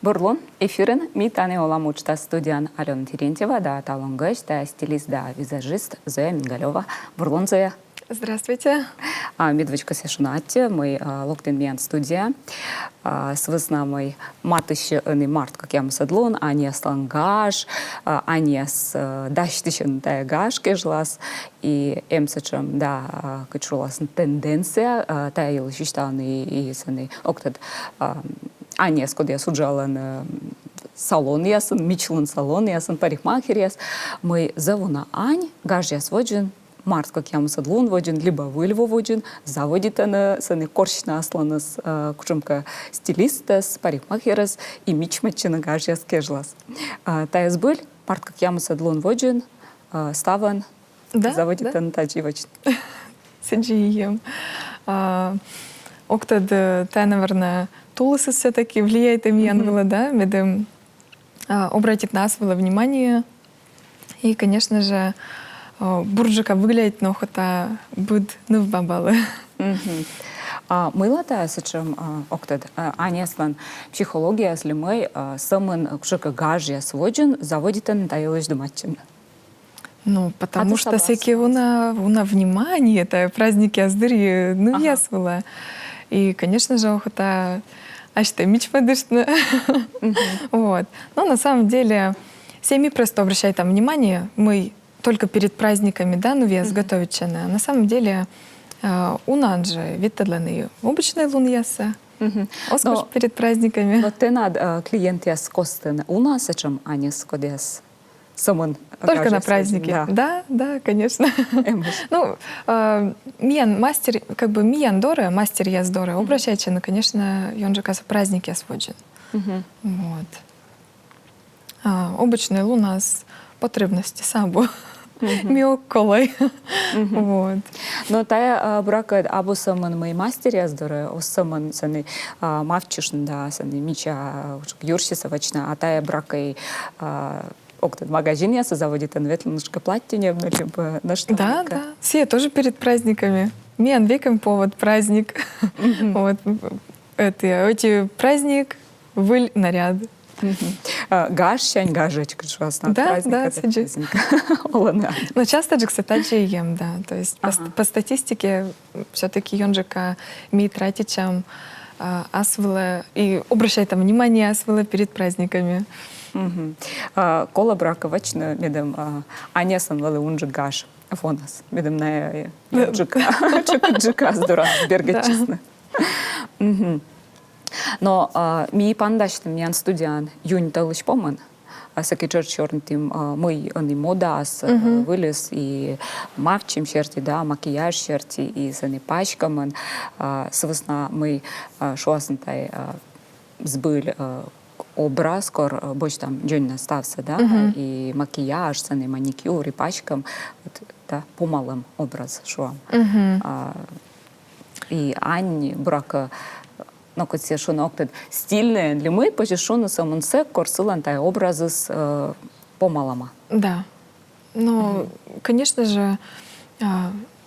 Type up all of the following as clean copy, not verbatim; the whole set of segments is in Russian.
Бурлун эфирин митане оламучта студиян Алена Терентьева, да талонгыш, да стилист, да визажист Зоя Мингалева. Бурлун, Зоя. Здравствуйте. Медвечка сешунатте, мы локтен миан студия. С веснамой матыще не март, как я мусадлун, ани слангаш, ани с дащтищен тайгаш кежлас, и эмсачем, да, качулас тенденция, тайыл шиштаны и саны октад, ани скуда я суджалан салон ясын, Мичлен салон ясын, парикмахер яс, мы завуна ань, гаж я своджен, март, как я мусадлун воджен, либо выльву воджен, заводитаны, саны коршна асланыс, кучумка стилистас, парикмахерас, и мичмачина гаж я скежлас. Таяс был, март, как я мусадлун воджен, ставан, заводитаны тадживачн. Сиджием. Октад, та, наверное, тулысы все-таки влияет именно, да, медем обратить нас было внимание. И, конечно же, бурджика выглядит, но хота буд не в бабалы. Мыла-то сечем октад, анеслан психология, если мы самын кшика гажья своджен, заводитан таилыш думачен. Ну, потому что всякие уна внимание, это праздники аздыри, ну, ясвала. И, конечно же, охота ачта мичмадышна. Вот. Но на самом деле, семьи просто обращают там внимание, мы только перед праздниками, да, ну, вес готовить чана. На самом деле, у нас же витадланы обычные лун яса. Оскош перед праздниками. Но ты над клиент яс костен у нас, о чем они скодес? Только на праздники. Да, конечно. Ну, миян мастер, как бы миян доре, мастер я здоре, обращайте, но, конечно, он же кажется праздники я своджен. Вот. Обычный лун у нас потребности сабу. Миоколой. Вот. Но тая брака або саман мой мастер я здоре, о саман саны мавчишн, да, саны мича юршиса вачна, а тая брака и октад магазин я заводит анветлинушка платье не либо на что. Да. Все тоже перед праздниками. Миян веком повод праздник. Вот. Эти праздник, выль наряд. Гаш, щань, гажечка, что вас на праздник. Да, сиджи. Но часто же, кстати, ем, да. То есть по статистике все-таки йонжика ми тратичам асвела и обращай там внимание асвела перед праздниками. Кола брака вачно медом анесан валы унжи гаш фонас медом на джика здорово берга честно. Но ми пандашты миян студиян юнь талыш поман. Саки черчорн тим мы они модас вылез и мавчим черти, да, макияж черти и сани пачкаман. Свысна мы шуасантай сбыль образ, кор больше там день настався, да, и макияж, сани маникюр и пачкам, вот, да, помалым образ шуам. И Анни брака но как все шо октад стильные для мы почти шо на самом се корсылан тай образы с помалама. Да. Но, конечно же,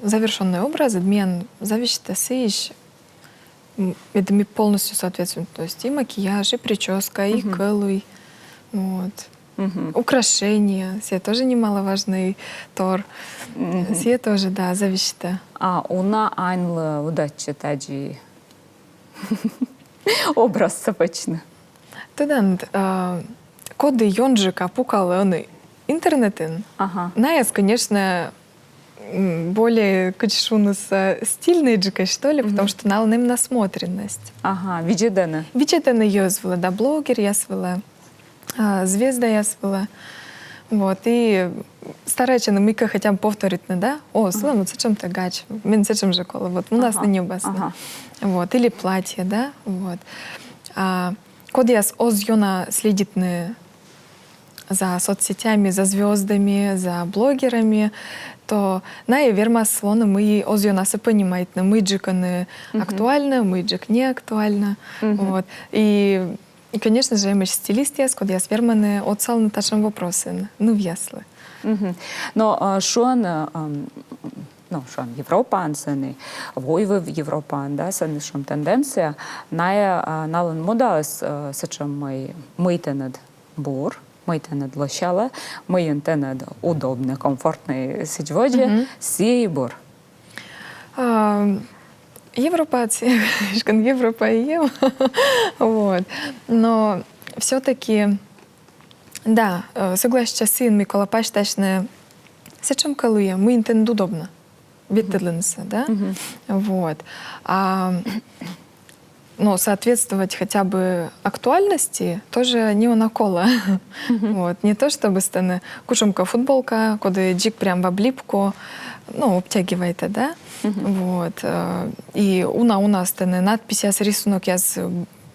завершенные образы, дмен зависит от сеиш, это ми полностью соответствует. То есть и макияж, и прическа, и кэлуй, вот. Украшения, все тоже немаловажный тор. Все тоже, да, зависит. Уна айнла удача таджи образ собачный. Тогда коды йонджика пукалы он интернетен. Наяс, конечно, более качшунуса стильный джика, что ли, потому что на ним насмотренность. Виджедана. Виджедана ёзвала, да, блогер ясвала, звезда ясвала. Вот, и стараюся на мика хотя бы повторить, да? О, слава, це чим-то гач, мен це чим же коло, вот, у нас на небесно. Вот, или платье, да, вот. Код я озьона следит за соцсетями, за звездами, за блогерами, то на верма слона мы озьона се понимает, на мы джика не актуально, мы джик не актуально, вот. И, конечно же, мы стилист я, код я сверманы отсал на ташем вопросы, ну, вяслы. Но шо ну, шам Европан, сани войвы в Европан, да, сани шам тенденция, налан модалас, сачам мы тенед бур, мы тенед лощала, мы тенед удобно, комфортный сидводе, сей бур. Европа, Европа и Ем. Вот. Но все-таки, да, согласен, сын Микола Пашташне, сечем калуя, мы интенду удобно. Ветеленса, да? Вот. Но соответствовать хотя бы актуальности тоже не онакола. Вот. Не то, чтобы стане кушамка футболка, куда джик прям в облипку, ну, обтягивает, да? Вот. И у нас стане надпись, рисунок,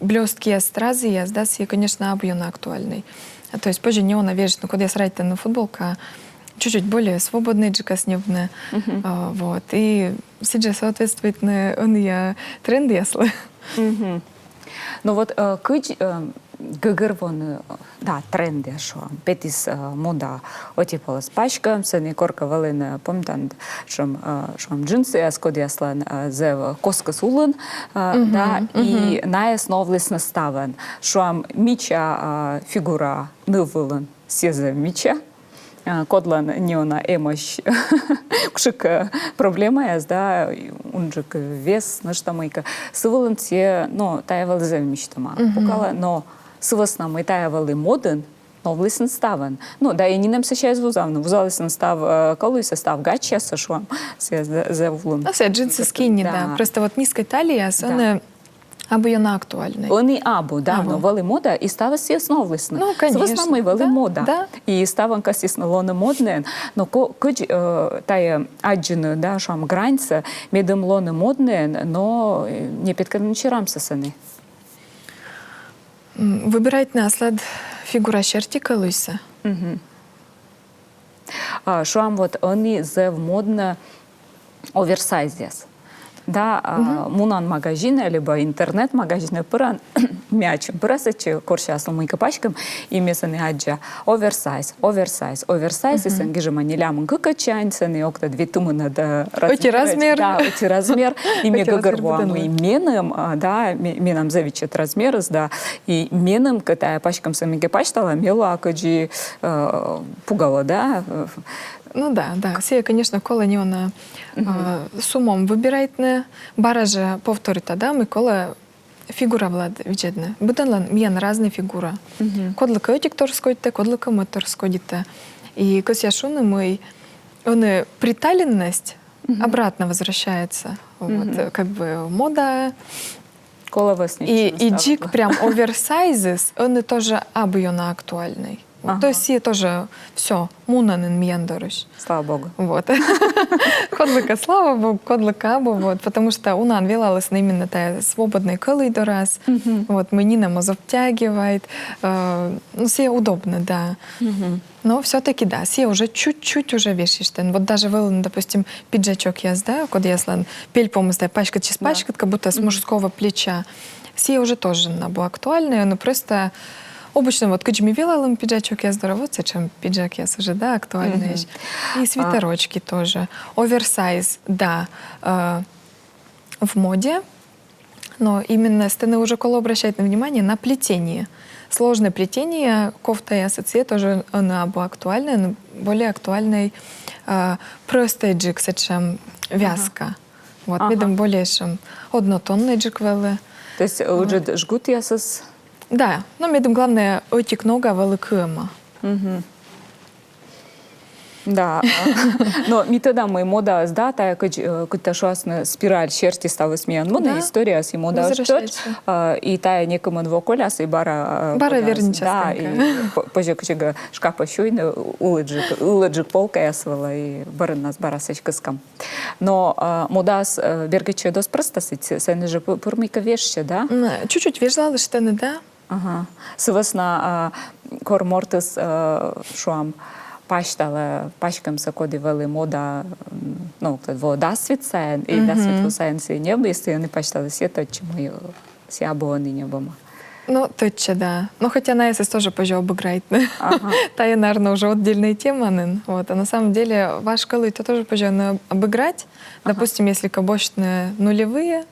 блестки, стразы, да, и, конечно, объемно актуальный. То есть позже не она вяжет, но когда я срать на футболка, чуть-чуть более свободный джикоснебный. Вот. И сейчас соответствует на тренд, если. Ну вот, гыгырвон, да, тренды, что петис мода отипала с пачком, сани корка валина помтанд, шом джинсы, аскодяслан зев коскас улын, да, и наес новлес наставан, шом мича фигура нывылын сезе мича, кодлан неона эмощ кушик проблема яз, да, унжик вес, наштамайка. Сывылын те, но таявал зевмичтама. Пукала, но сывысна мы таявалы моден, но влысен ставан. Ну, да, и не нам сейчас вузавну. Вузалысен став колуйся, став гача, сашуам, зевлун. Ну, все, джинсы скинни, да. Просто вот низкая талия, она або она актуальна. Вони або, да, но вели мода і става сісно влисне. Ну, конечно. З вами вели да, мода. Да. І ставанка сісно лоне модне, но куч тає аджіне, да, шам гранця, медом лоне модне, но не підкарничарамся сани. Вибирайте наслад фігура щертіка луйся. Шам вот вони зев модне оверсайзес. Да, мунан магазины, либо интернет-магазины, пыран мячем, пырасачи коршас ломайка пачкам, и месаны аджа оверсайз, и сангижа манилямын кыкачань, саны окта две тумына да размер. Да, оти размер, и мега горвам, и меным, да, менам завичат размеры, да, и меным, катая пачкам самиге пачтала, мела акаджи пугала, да. Ну да, да. Все, конечно, кола не она с умом выбирает не. Бараже повторит, да, мы кола фигура влад виджедне. Буданлан мен разные фигура. Кодлыка этик тоже сходите, кодлыка мы тоже сходите. И косяшуны мы, он приталенность обратно возвращается. Вот, как бы мода. Кола вас и джик прям оверсайзес, он тоже объемно актуальный. Вот, то есть тоже все, мунанен мьяндорыш. Слава Богу. Вот. Кодлыка, слава Богу, кодлыка або, вот, потому что у нас велалась именно та свободная колыдо раз, вот, мы не нам обтягивает, ну, все удобно, да. Но все-таки, да, все уже чуть-чуть уже вешаешь. Вот даже был, допустим, пиджачок я да, когда я слан пель помысла, пачка через пачка, как будто с мужского плеча. Все уже тоже набо актуальные, но просто обычно вот кучми велалым пиджачок я здорово, чем пиджак я уже, да, актуальный. И свитерочки тоже. Оверсайз, да, в моде, но именно стены уже коло обращает внимание на плетение. Сложное плетение, кофта и ассоциация тоже она была актуальная, но более актуальной простой джик, чем вязка. Вот, видим более чем однотонный джик велы. То есть уже жгут ясас? Да, но видим главное отик нога великыма. Да, но ми тогда мы мода сдата, когда шуасна спираль черти стала смеян. Мода история с мода что и тая некому два коляса и бара вернича. Да, и позже кучега шкафа шуйна улыджик полка ясвала и бары нас бара сечкаскам. Но мода с бергаче дос просто сен же пурмика вещи, да? Чуть-чуть вежлала что не да. Ага. Сывасна кор мортис шуам пачтала пачкамся, коли вели мода, ну, вода світсає, і да світло сенсі небо, і вони пачтали світо, чому сі або вони небома. Ну, точно, да. Ну, хотя на СС тоже позже обыграет. Ага. Та, я, наверное, уже отдельная тема. Вот. А на самом деле, ваш колы то тоже позже обыграть. Допустим, если кабочные нулевые,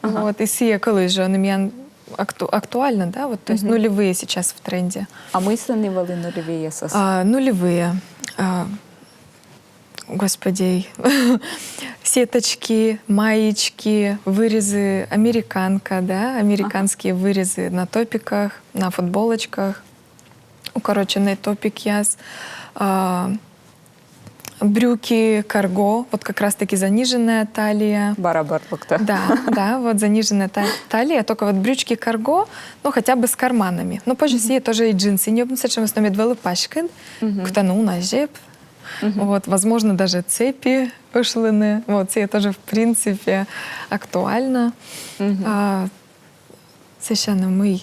вот, и сие колы же, он актуально, да, вот, то есть нулевые сейчас в тренде. А ми санивали нульові СС? Нулевые. Господи, сеточки, маечки, вырезы, американка, да, американские вырезы на топиках, на футболочках, укороченный топик яс, брюки, карго, вот как раз-таки заниженная талия. Барабарлыкта. Да, вот заниженная талия, только вот брючки карго, ну хотя бы с карманами. Но позже все тоже и джинсы. Не обнесет, что мы с нами две пачки, кто ну на жеп. Вот, возможно, даже цепи пошлены. Вот, це тоже, в принципе, актуально. Совершенно мы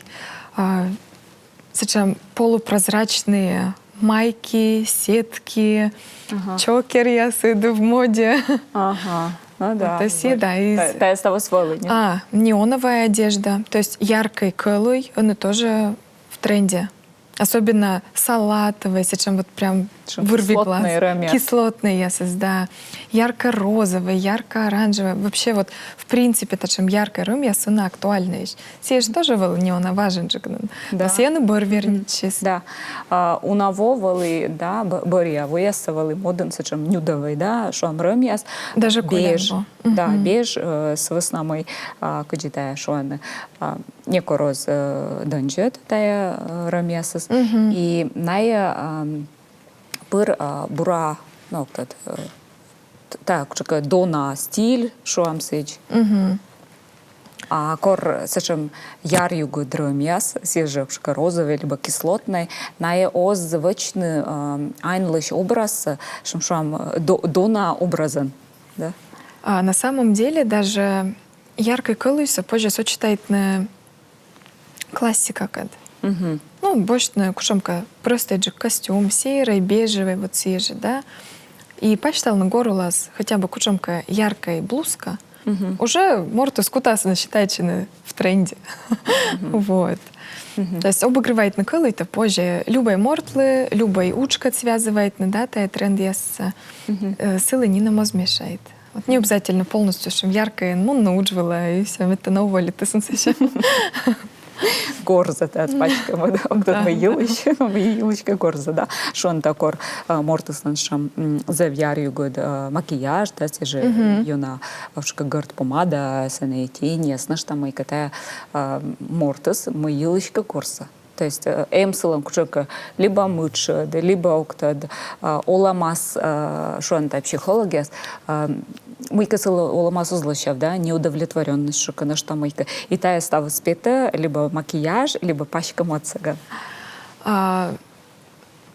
сейчас полупрозрачные майки, сетки, чокер я сиду в моде. Ага. Ну да. То есть, да, Та я стала сволой. неоновая одежда, то есть яркой колой, он тоже в тренде. Особенно салатовый, сейчас вот прям вырви глаз. Кислотный, да. Ярко-розовый, ярко-оранжевый. Вообще вот, в принципе, чем яркий рум, я сына актуальная. Все же тоже волнена важен. Да. Все на борверничес. Да. Унавовали, да, боря, виясували моден, сечем нюдовий, да, що рум'яс. Даже беж. Да, беж с веснами, каджитая, що вони некороз донжет, тая рум'ясис. И най пыр бура, ну, так, чекай, дона стиль, що амсич. А кор, сечем, ярюгу друм'яс, сіже, чекай, розовий, либо кислотний, най оз звичний айнлиш образ, що дона образен, да? На самом деле даже яркой колыса позже сочетает на классика кад. Ну, бочная кушамка, просто же костюм, серый, бежевый, вот свежий, да. И почитал на гору лаз, хотя бы кушамка яркая блузка, уже мортус кутасана считается в тренде. Вот. То есть обыгрывает на колы, это позже любой мортлы, любой учка связывает на дата, и тренд ясса. Силы не намазмешает. Вот не обязательно полностью, что яркое, ну, научивала, и все, это на уволе, ты сенсация. Горза, та пачка, да, їлочка горза, да. Що он такор мортисан, що зав'ярю год макіяж, да, це же юна вшка гърт помада, сане тінь, ясно, що там і ката мортис, їлочка горза. То есть эмсылом кучка либо мыч, либо октад, оламас, что он там психология, мы касали оламас узлощав, да, неудовлетворенность, что конечно там майка. И та стала спета, либо макияж, либо пачка моцага.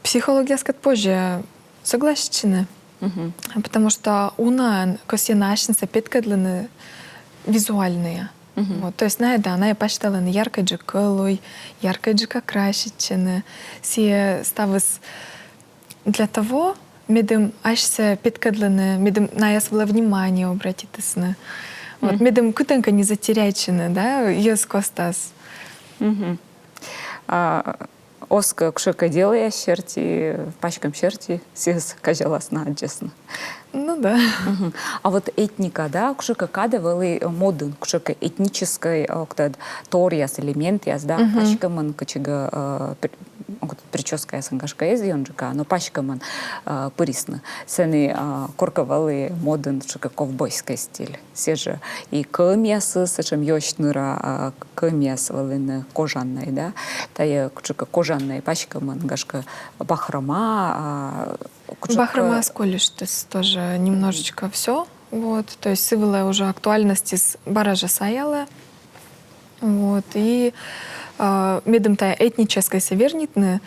Психология скат позже согласна, потому что уна косинашница петкадлины визуальные. Вот, то есть, да, она почитала на яркой джеколой, яркой джека крашечины. Все ставис для того, медем ашся петкадлины, медем на ясвала внимание обратитесь на. Вот, медем кутенка не затерячины, да, ес костас. Оска кшека делая щерти, пачкам щерти, сис кажалас на честно. Ну да. А вот этника, да, кшека кадавали моден, кшека этнической, торияс элементияс, да, пачкаман качега прическа ясангашка езионджика, но пачкаман пырисна. Сени коркавали моден, кшека ковбойский стиль. Сеже и кымясы, сечем йошнура кымяс валины кожаной, да, тая кшека кожаной пачкаман гашка бахрома. Бахрома сколиш, то есть тоже немножечко все. Вот, то есть сывала уже актуальности с баража саяла. Вот, и медом тая этническая севернитная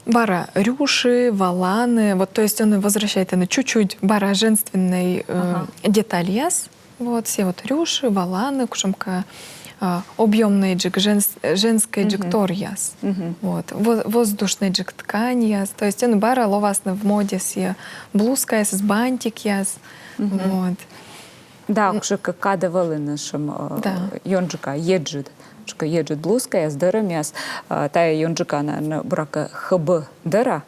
бара рюши, валаны. Вот, то есть он возвращает на чуть-чуть бара женственной деталь яс. Вот, все вот рюши, валаны, кушамка объемный джик, женский джик торьяс. Вот, воздушный джик ткань яс. То есть он бара ловасно в моде с блузка с бантик яс. Вот. Да, кшека кадавали нашим йонджика, еджит. что еджет блузка, я с дыром, я с тая юнджика на брака хб дыра,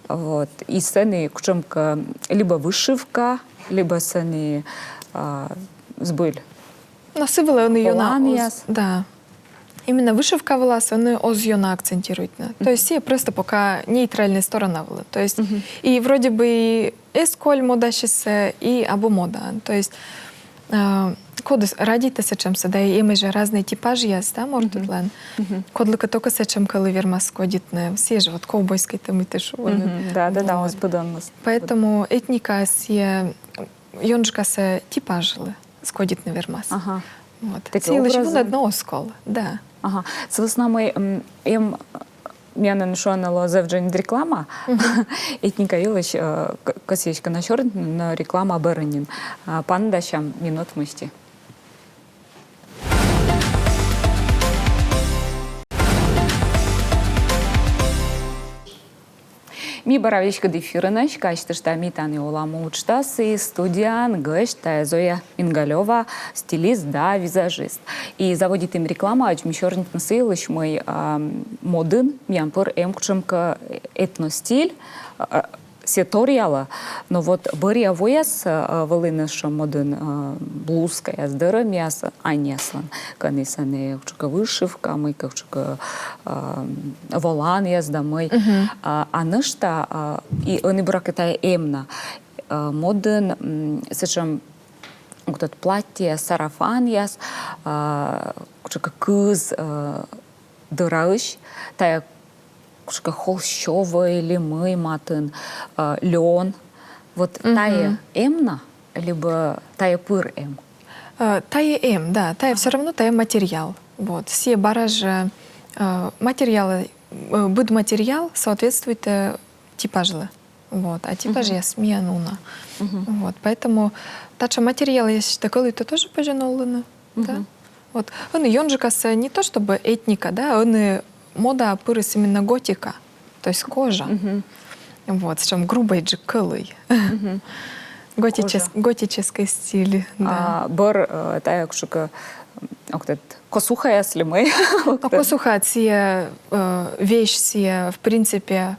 вот, и сцены, кучемка, либо вышивка, либо сцены сбыль. Насивали вони йона. Полан'яс. Да. Именно вышивка волос, вони оз йона акцентируют на. То есть, просто пока нейтральная сторона была. То есть, и вроде бы и эсколь мода шиссе, и або мода. То есть, коды радите се чем се, да и имеже разные типажи есть, да, может тлен. Кодлика только се чем коли вермас кодитне, все же вот ковбойской темы теж. Да, озбуденность. Поэтому этника се, йонжка се типажили, скодитне вермас. Ага. Вот. Такі Ці лише образи. вони одно оскол, да. Ага. Це веснами я не шонало завжди реклама. Етніка Ілич, косічка на чорт, на реклама Беренін. Пан дащам минут мисті. Ми баравичка дефирыныш, качтышта митаны оламы учтас и студиян гыш та Зоя Мингалева, стилист да визажист. И заводит им реклама, ач ми чорнит насылыш мой модын, мямпыр эмкчымка этностиль, сеторияла, но вот бырья вояс волыныш модын блузка я здыры мясо, а неслан. Канисаны кучка вышивка, мы кучка волан я сдамый. А нышта и они брак это эмна модын сечем вот платье сарафан яс кучка кыз дырауш тая кучка холщовый лимы матын лен вот тая эмна либо тая пыр эм. Тая эм, да, тая все равно тая материал. Вот. Все баражи материалы, будматериал соответствует типажу. Вот. А типаж я смеянуна. Вот. Поэтому тача материал есть такой, это тоже поженулано. Да? Вот. Он йонжикаса не то чтобы этника, да, он мода пырыс именно готика, то есть кожа. Вот, с чем грубой джекылой. Готический стиль. Да. Бор тая кушка косуха, если мы. Косуха це вещь, в принципе,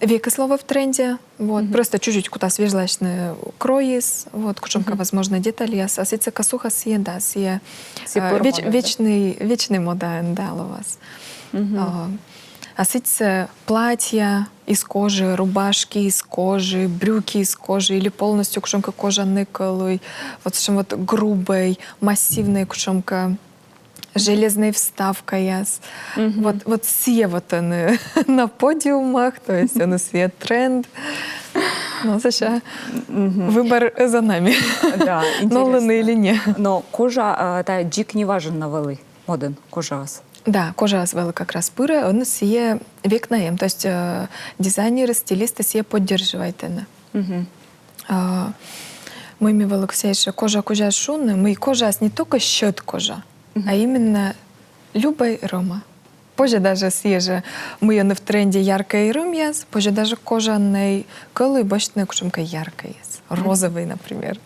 века слова в тренде. Вот, просто чуть-чуть куда свежлачные кроис, вот, кучемка, возможно, детали. А сице косуха сие, да, сие вечный мода, да, у вас. А сице платья из кожи, рубашки из кожи, брюки из кожи или полностью кучемка кожа николой, вот чем вот грубой, массивной кучемка, железной вставкой. Вот все вот они на подиумах, то есть у нас есть тренд. Ну, сейчас выбор за нами. Да, Ноланы или нет. Но кожа, та джик не важен на вели, моден, кожа вас. Да, кожа свела как раз пыра, он сие век наем, то есть дизайнеры, стилисты сие поддерживают это. Мы ми великосейше кожа шунна, мы кожа не только счет кожа, а именно любой рома. Позже даже съеже мы ее в тренде яркая румяс, позже даже кожаный колы бочная кушемка яркая, розовый, например.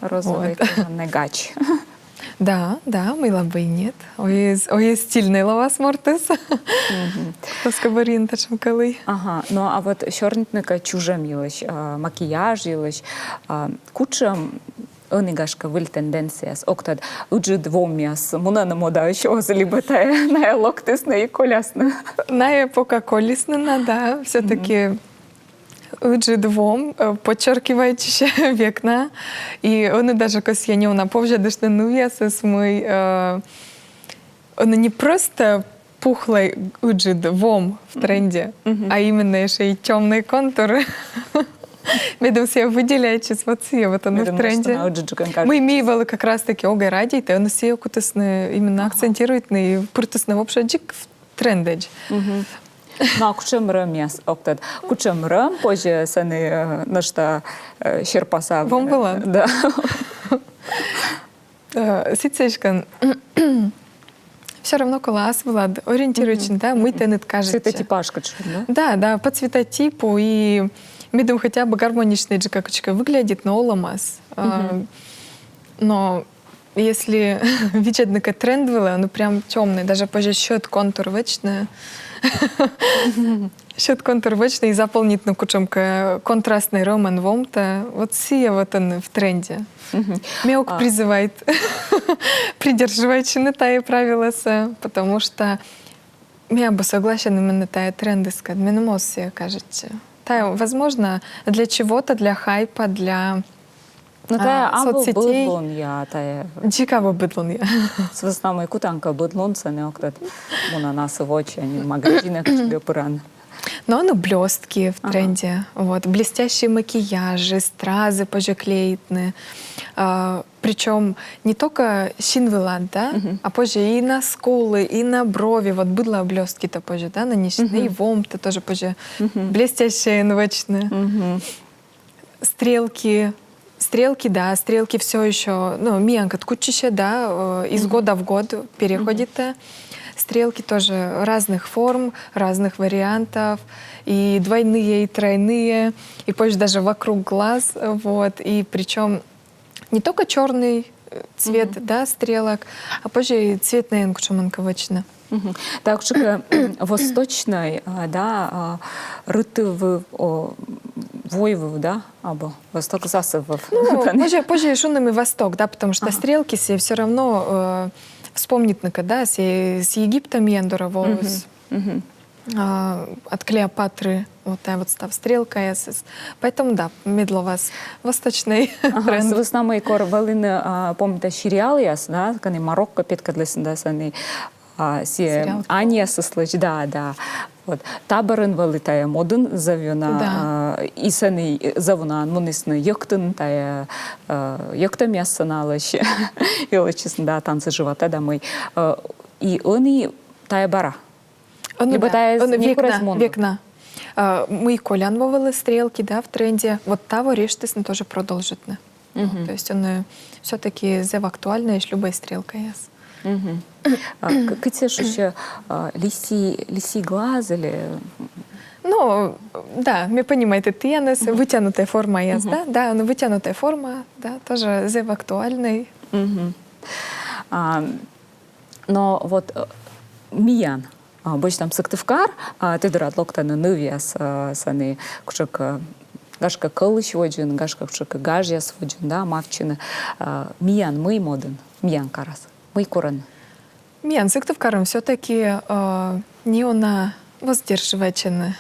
Розовый кожаный гач. Да, мила бы и нет. Ой, стильный лавас мортес. Тоскабарин тачем колы. Ага, ну а вот чорнитника чужа милоч, макияж милоч, кучам Önigашка виль тенденцияс, октад уджи двомяс, мунана мода еще либо тая на локтисна и колясна. На эпока колеснена, да, все-таки уджи двом, подчеркиваючи векна, и он даже косьяне на повжадышны нуясас мой, он не просто пухлый уджи двом в тренде, а именно еще и темный контур. Медом себе выделяючись вот все вот оно в тренде. Мы имеем как раз таки ога ради, и он все кутасны именно акцентирует на пуртасны вообще джик в трендедж. Ну а кучем рымяс, октад кучем рым, позже саны нашта щерпаса. Вам была? Да. Сицечка. Все равно класс, Влад, ориентирующий, да, мы тенет кажется. Цветотипажка, да? Да, по цветотипу и медом хотя бы гармоничный джекакочка выглядит, но ломас. Но если видеть тренд было, ну прям темный, даже позже счет контур вечный. Счет контур вечный и заполнить на кучемка контрастный роман вомта. Вот сия вот он в тренде. Меук призывает придерживать на тае правила, потому что я бы согласен именно тая тренды с кадменомосия, кажется. Тая, возможно, для чего-то, для хайпа, для Ну, тая або соцсетей. быдлон я, тая Цікаво бидлон я. с веснами кутанка быдлон, це не октат муна нас в очи, они в магазинах тебе пыран. Но ну, блестки в тренде, вот, блестящие макияжи, стразы позже клеитные. Причем не только щинвелат, да, а позже и на скулы, и на брови. Вот быдло блестки-то позже, да, нанесены, и вом-то тоже позже блестящие, новочные. Стрелки, да, стрелки все еще, ну, миянка ткучище, да, из года в год переходит. Стрелки тоже разных форм, разных вариантов, и двойные, и тройные, и позже даже вокруг глаз, вот, и причем не только черный цвет, да, стрелок, а позже и цветная инкушаманковочна. Так, что восточной, да, рытывы, войвы, да, або восток засывов. Ну, позже шунами восток, да, потому что стрелки все равно вспомнит на когда с Египтом Ендора волос. От Клеопатры вот та вот став стрелка. Поэтому да, медло вас восточный тренд. С нами кор велин помните сериал яс, да, кани Марокко петкадлесында сани се Ания сыслыч, да. Вот табарын вели тая модын завена и сани завуна мунисны йыктын тая йыкта мясыналыч величесно да танцы живота да мы и они тая бара. Либо тая векна. Мы колян вовели стрелки, да, в тренде. Вот того рештесны тоже продолжит. То есть он все-таки зев актуальна, и любая стрелка есть. Как ты еще лисий глаз или... Ну, да, мы понимаем, это теннис, вытянутая форма есть, да? Да, но вытянутая форма, да, тоже зев актуальный. Но вот миян, больше там сыктывкар, ты дурат локтаны нывьяс, саны кушак гашка кылыч воджин, гашка кушак гажьяс воджин, да, мавчины. Миян, мы моден, миян карас, мы куран. Миян сыктывкарым все-таки не она воздерживательна.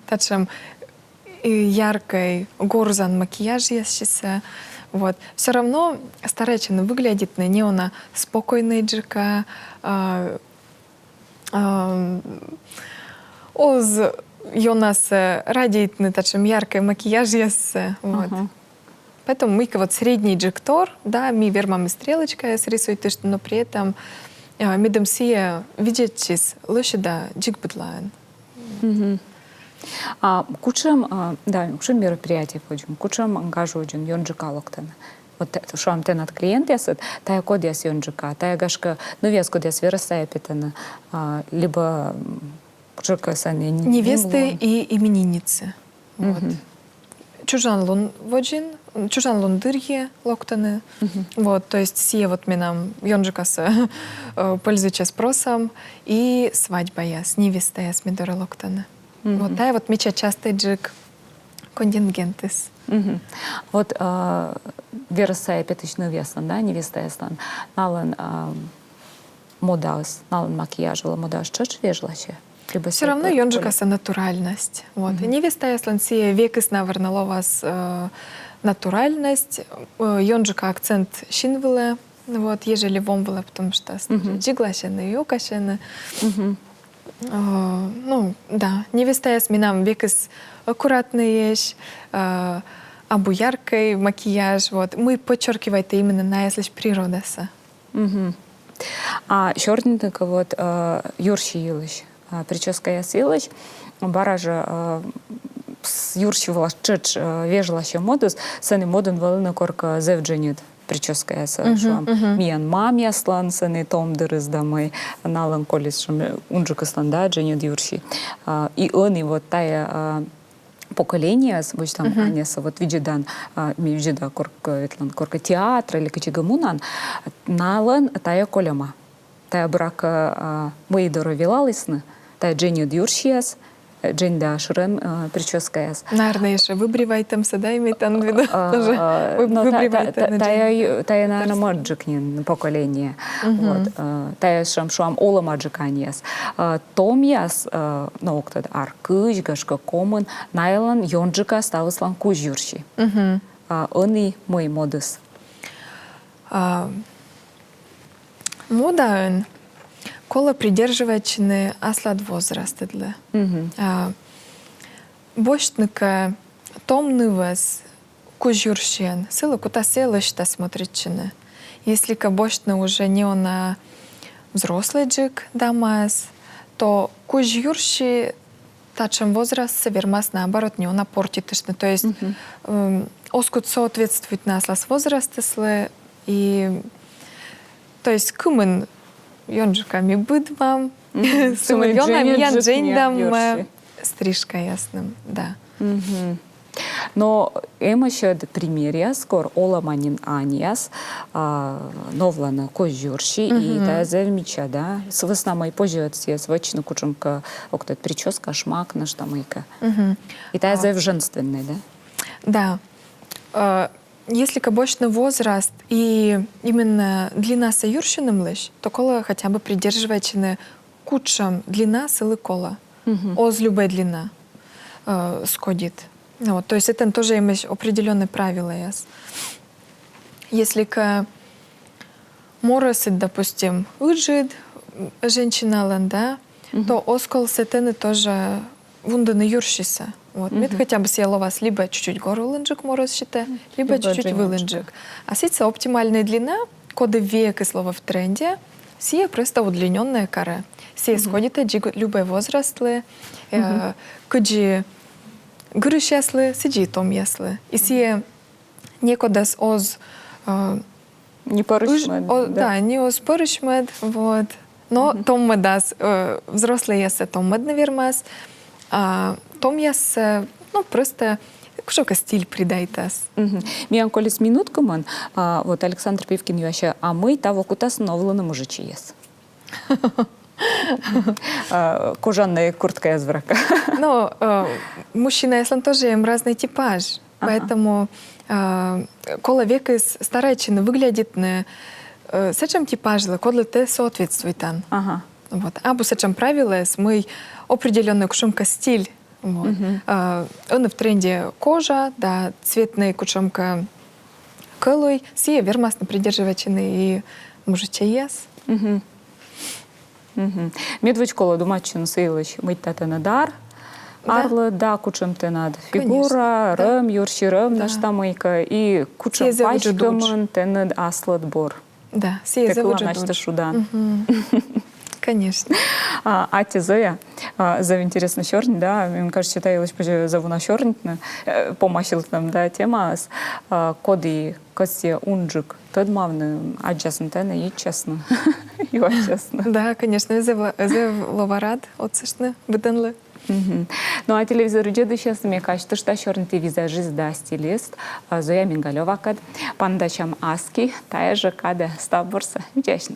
Тачем яркой горзан макияж есть. Вот. Все равно старательно выглядит на не она спокойная джика, оз Йонас радеет на тачем яркой макияж есть. Вот. Поэтому мы вот средний джектор, да, мы вермам и стрелочка срисует, но при этом медом сия видеть чиз лучше да джик быдлайн. Кучем, да, кучем мероприятий пойдем, кучем ангажуем йонджика локтана. Вот что вам тен от клиента ясет, тая код яс йонджика, тая гашка, ну вес код яс вырастая питана, либо кучерка сани невесты и именинницы. Вот. Чужан лун воджин, чужан лун дырье локтаны. Вот, то есть сие вот минам йонджикаса пользуется спросом, и свадьба яс, невеста яс медора локтаны. Вот тая вот меча частый джик контингентис. Вот версия пятичный весан, да, невеста ясан, налан модас, налан макияжила модас, чуть вежлаче. Все равно йонджикаса натуральность. Вот. Невеста яслан сие векис навернало вас натуральность, йонджика акцент щинвеле, вот, ежели вомвеле, потому что джиглашены и укашены. Ну, да, невеста яс минам векис аккуратный ешь, абу яркий макияж, вот. Мы подчеркиваем это именно на яслиш природаса. А черненько вот юрщи илыш, прическа яс илыш, баража юрщивала чеч вежлаще модус, сани модун валына корка зевдженит. Прическа яса, что миян мам яслан, сани том дырыздамай, налан колес, что унжик яслан, да, дженит юрщи. И он и вот тая поколение, вот там анеса вот виджедан, виджеда корка театра или качегамунан, налан тая колема, тая брака мои доровилалисны, тая Дженни Дюршиас, Джень да шрем прическа. Наверное, еще выбривайтемся, да, имеет он в виду тоже. Тая, наверное, маджикнин поколение. Тая шамшуам ола маджиканьяс. Том яс, ну, кто аркыш, гашка комын, найлан йонджика ставыслан кужюрши. Они мой модус. Мода он. Кола придерживачны аслад возраста для. Бощника томный вес кужурщен, сила кута селищта смотричины. Если бощна уже не она взрослый джик дамас, то кужурщи тачем возраст совермас наоборот не она портитышны. То есть оскут соответствует на аслас возраста и то есть кумен Йонджиками быдвам, сумельонами ян джейндам, стрижка ясным, да. Но еще пример скор оламанин аниас, новлана кожурши и та завмича, да, с веснамой позже с вочну кучумка, октот прическа, шмак наш тамайка. И та зав женственный, да? Да. Если кабочный возраст и именно длина союрщиным лишь, то кола хотя бы придерживается кучам длина силы кола. Оз любая длина сходит. Вот, то есть это тоже имеет определенные правила. Если моросит, допустим, уджит женщина, да, то оскол сетены тоже вунданы юршиса. Вот. Мед хотя бы съела вас либо чуть-чуть гору лынджик мороз считая, либо чуть-чуть вылынджик. А сица оптимальная длина, коды век и слово в тренде, сия просто удлиненная кора. Сия сходит любой возраст, куджи грыш яслы, сиджи том яслы. И сия некуда с оз... Не порышмед. Да, не оз порышмед, вот. Но том медас, взрослый ясы том мед, наверное, а том яс, ну, просто кушока стиль придайтас. Миян колес минутку ман, вот Александр Пивкин еще, а мы того кутас новлана мужичи ес. Кожаная куртка из врака. Ну, мужчина, если он тоже им разный типаж, поэтому кола века старайчина выглядит на сечем типажла, кодла те соответствует он. Вот. Абу сечем правила, мы определенный кушумка стиль. Вот. Он в тренде кожа, да, цветная кушумка кылой, сие вермасно придерживачины и мужича ес. Медведь кола думачину силыч мыть тата надар, арлы да кучем те над фигура, рым, юрши рым наш тамайка и кучем пачкамын те над аслад бор. Да, сие заводжу шудан. Конечно. А те Зоя, за интересно черный, да, мне кажется, читаю лишь зову на черный, помощил там, да, тема с коды кости унджик, тот мавный, а честно, то не честно, его честно. Да, конечно, за лаварад, отсышно, беденле. Ну а телевизор идет сейчас, мне кажется, что черный визажист, да, стилист, Зоя Мингалева, пандачам аски, тая же када стаборса, вдячна.